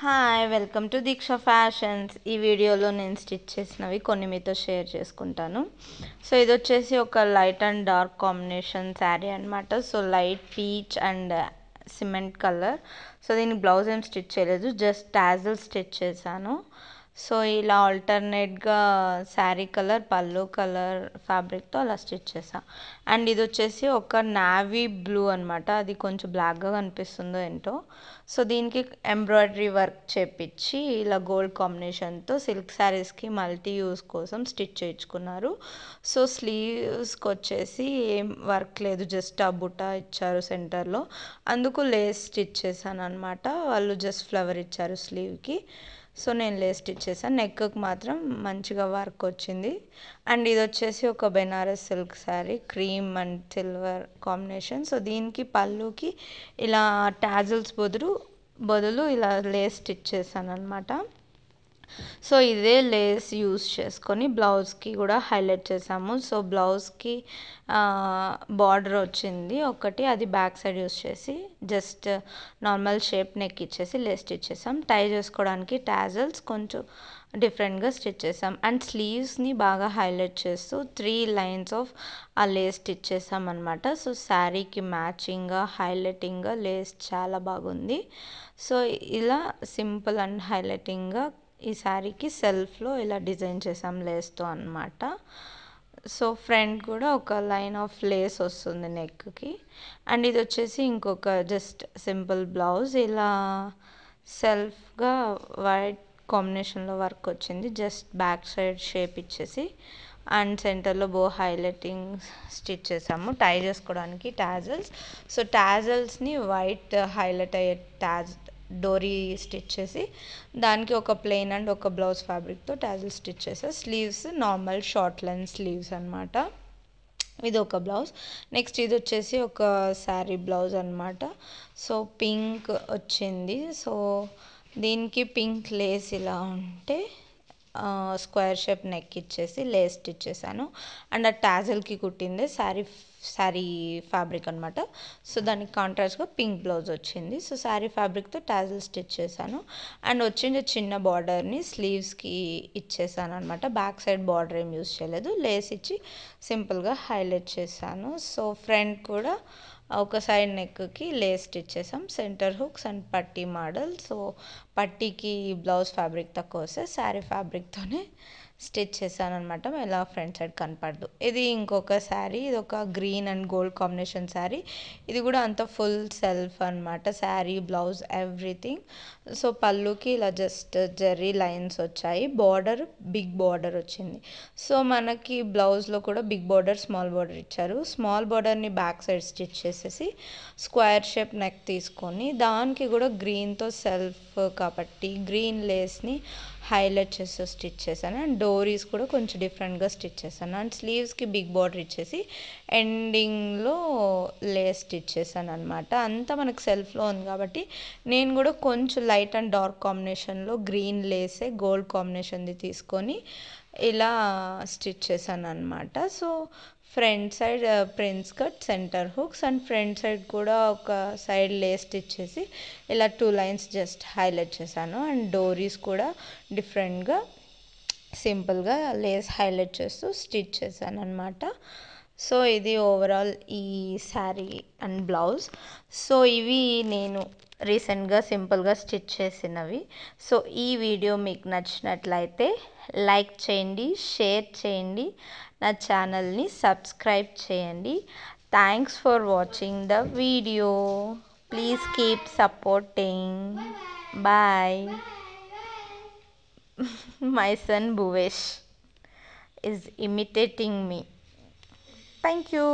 Hi welcome to Deeksha Fashions. ఈ వీడియోలో నేను స్టిచ్ చేసినవి కొన్ని మీతో షేర్ చేసుకుంటాను. సో ఇది వచ్చేసి ఒక light and dark combination sari అనమాట. So light peach and cement colour. So దీనికి బ్లౌజ్ ఏం స్టిచ్ చేయలేదు, జస్ట్ టాజిల్ స్టిచ్ చేశాను. సో ఇలా ఆల్టర్నేట్గా శారీ కలర్, పళ్ళు కలర్ ఫ్యాబ్రిక్తో అలా స్టిచ్ చేసాను. అండ్ ఇది వచ్చేసి ఒక నావీ బ్లూ అనమాట. అది కొంచెం బ్లాక్గా కనిపిస్తుందో ఏంటో. సో దీనికి ఎంబ్రాయిడరీ వర్క్ చేపించి ఇలా గోల్డ్ కాంబినేషన్తో సిల్క్ శారీస్కి మల్టీ యూస్ కోసం స్టిచ్ చేయించుకున్నారు. సో స్లీవ్స్కి వచ్చేసి ఏం వర్క్ లేదు, జస్ట్ ఆ బుట్ట ఇచ్చారు సెంటర్లో, అందుకు లేస్ స్టిచ్ చేశాను అనమాట. వాళ్ళు జస్ట్ ఫ్లవర్ ఇచ్చారు స్లీవ్కి. సో నేను లేస్ స్టిచ్ చేశాను. నెక్కి మాత్రం మంచిగా వర్క్ వచ్చింది. అండ్ ఇది వచ్చేసి ఒక Banaras silk saree, cream and silver combination. So దీనికి పళ్ళుకి ఇలా టాజిల్స్ బదులు ఇలా లేస్ స్టిచ్ చేశాను అనమాట. సో ఇదే లేస్ యూస్ చేసుకొని బ్లౌజ్కి కూడా హైలైట్ చేసాము. సో బ్లౌజ్కి బార్డర్ వచ్చింది ఒకటి, అది బ్యాక్ సైడ్ యూస్ చేసి జస్ట్ నార్మల్ షేప్ నెక్ ఇచ్చేసి లేస్ స్టిచ్ చేసాం. టై చేసుకోవడానికి టాజల్స్ కొంచెం డిఫరెంట్గా స్టిచ్ చేసాం. అండ్ స్లీవ్స్ని బాగా హైలైట్ చేస్తూ 3 లైన్స్ ఆఫ్ ఆ లేస్ స్టిచ్ చేసాం అనమాట. సో శారీకి మ్యాచింగ్గా హైలైటింగ్గా లేస్ చాలా బాగుంది. సో ఇలా సింపుల్ అండ్ హైలైటింగ్గా ఈ శారీకి సెల్ఫ్లో ఇలా డిజైన్ చేసాం లేస్తో అనమాట. సో ఫ్రంట్ కూడా ఒక లైన్ ఆఫ్ లేస్ వస్తుంది నెక్కి. అండ్ ఇది వచ్చేసి ఇంకొక జస్ట్ సింపుల్ బ్లౌజ్, ఇలా సెల్ఫ్గా వైట్ కాంబినేషన్లో వర్క్ వచ్చింది. జస్ట్ బ్యాక్ సైడ్ షేప్ ఇచ్చేసి అండ్ సెంటర్లో హైలైటింగ్ స్టిచ్ చేసాము. టై చేసుకోవడానికి టాజల్స్. సో టాజల్స్ని వైట్ హైలైట్ అయ్యే డోరీ స్టిచ్ చేసి దానికి ఒక ప్లెయిన్ అండ్ ఒక బ్లౌజ్ ఫ్యాబ్రిక్తో టాజిల్ స్టిచ్ చేసా. Sleeves normal short length sleeves అనమాట. ఇది ఒక బ్లౌజ్. నెక్స్ట్ ఇది వచ్చేసి ఒక శారీ బ్లౌజ్ అనమాట. సో పింక్ వచ్చింది. సో దీనికి పింక్ లేస్ ఇలా ఉంటే స్క్వేర్ షేప్ నెక్ ఇచ్చేసి లేస్ స్టిచ్ చేశాను. అండ్ ఆ టాజల్కి కుట్టిందే శారీ ఫ్యాబ్రిక్ అనమాట. సో దానికి కాంట్రాస్ట్గా పింక్ బ్లౌజ్ వచ్చింది. సో శారీ ఫ్యాబ్రిక్తో టాజల్ స్టిచ్ చేశాను. అండ్ వచ్చింది చిన్న బార్డర్ని స్లీవ్స్కి ఇచ్చేసాను అనమాట. బ్యాక్ సైడ్ బార్డర్ ఏం యూస్ చేయలేదు, లేస్ ఇచ్చి సింపుల్గా హైలైట్ చేశాను. సో ఫ్రంట్ కూడా ఒక సైడ్ నెక్కి లేస్ స్టిచ్ చేసాం, సెంటర్ హుక్స్ అండ్ పట్టీ మోడల్. సో పట్టీకి బ్లౌజ్ ఫ్యాబ్రిక్ తక్కువ వస్తే శారీ ఫ్యాబ్రిక్తోనే స్టిచ్ చేశాను అనమాట. ఇలా ఫ్రంట్ సైడ్ కనపడదు. ఇది ఇంకొక శారీ, ఇది ఒక green and gold combination sari. ఇది కూడా అంత ఫుల్ సెల్ఫ్ అనమాట, శారీ బ్లౌజ్ ఎవ్రీథింగ్. సో పళ్ళుకి ఇలా జస్ట్ జెర్రీ లైన్స్ వచ్చాయి, బార్డర్ బిగ్ బార్డర్ వచ్చింది. సో మనకి బ్లౌజ్లో కూడా బిగ్ బార్డర్ స్మాల్ బార్డర్ ఇచ్చారు. స్మాల్ బార్డర్ని బ్యాక్ సైడ్ స్టిచ్ చేసేసి స్క్వేర్ షేప్ నెక్ తీసుకొని దానికి కూడా గ్రీన్తో సెల్ఫ్ కాబట్టి గ్రీన్ లేస్ని హైలైట్ చేసి స్టిచ్ చేశాను. అండ్ డోరీస్ కూడా కొంచెం డిఫరెంట్గా స్టిచ్ చేశాను. అండ్ స్లీవ్స్కి బిగ్ బార్డర్ ఇచ్చేసి ఎండింగ్లో లేస్ స్టిచ్ చేశాను అనమాట. అంతా మనకు సెల్ఫ్లో ఉంది కాబట్టి నేను కూడా కొంచెం లైట్ అండ్ డార్క్ కాంబినేషన్లో గ్రీన్ లేసే గోల్డ్ కాంబినేషన్ది తీసుకొని ఇలా స్టిచ్ చేశాను అనమాట. So front side prince cut, centre hooks and front side కూడా ఒక సైడ్ లేస్ స్టిచ్ చేసి ఇలా 2 లైన్స్ జస్ట్ హైలైట్ చేశాను. అండ్ డోరీస్ కూడా డిఫరెంట్గా సింపుల్గా లేస్ హైలైట్ చేస్తూ స్టిచ్ చేశాను అనమాట. సో ఇది ఓవరాల్ ఈ శారీ అండ్ బ్లౌజ్. సో ఇవి నేను రీసెంట్గా సింపుల్గా స్టిచ్ చేసినవి. సో ఈ వీడియో మీకు నచ్చినట్లయితే లైక్ చేయండి, షేర్ చేయండి, నా ఛానల్ని సబ్స్క్రైబ్ చేయండి. Thanks for watching the video. Please keep supporting. Bye. My son Bhuvesh is imitating me. Thank you.